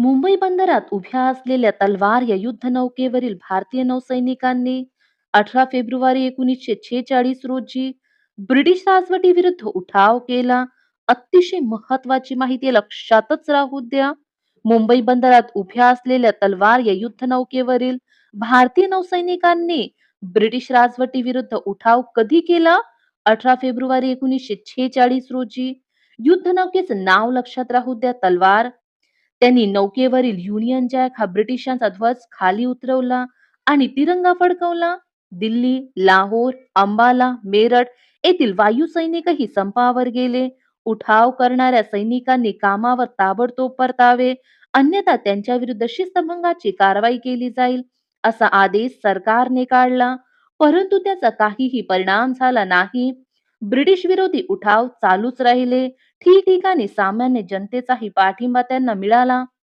मुंबई बंदरात उभ्या असलेल्या तलवार या युद्धनौकेवरील भारतीय नौसैनिकांनी 18 फेब्रुवारी 1946 रोजी ब्रिटिश राजवटीविरुद्ध उठाव केला. अतिशय महत्वाची माहिती लक्षातच राहू द्या. मुंबई बंदरात उभ्या असलेल्या तलवार या युद्धनौकेवरील भारतीय नौसैनिकांनी ब्रिटिश राजवटीविरुद्ध उठाव कधी केला? 18 फेब्रुवारी 1946 रोजी. युद्धनौकेचं नाव लक्षात राहू द्या, तलवार. त्यांनी नौकेवरील युनियन जॅक हा ब्रिटिशांचा ध्वज खाली उतरवला आणि तिरंगा फडकवला. दिल्ली, लाहोर, अंबाला, मेरठ येथील वायुसैनिकही संपावर गेले. उठाव करणाऱ्या सैनिकांनी कामावर ताबडतोब परतावे, अन्यथा त्यांच्या विरुद्ध शिस्तभंगाची कारवाई केली जाईल, असा आदेश सरकारने काढला. परंतु त्याचा काहीही परिणाम झाला नाही. ब्रिटिश विरोधी उठाव चालूच राहिले. ठिकठिकाणी सामान्य जनतेचाही पाठिंबा त्यांना मिळाला.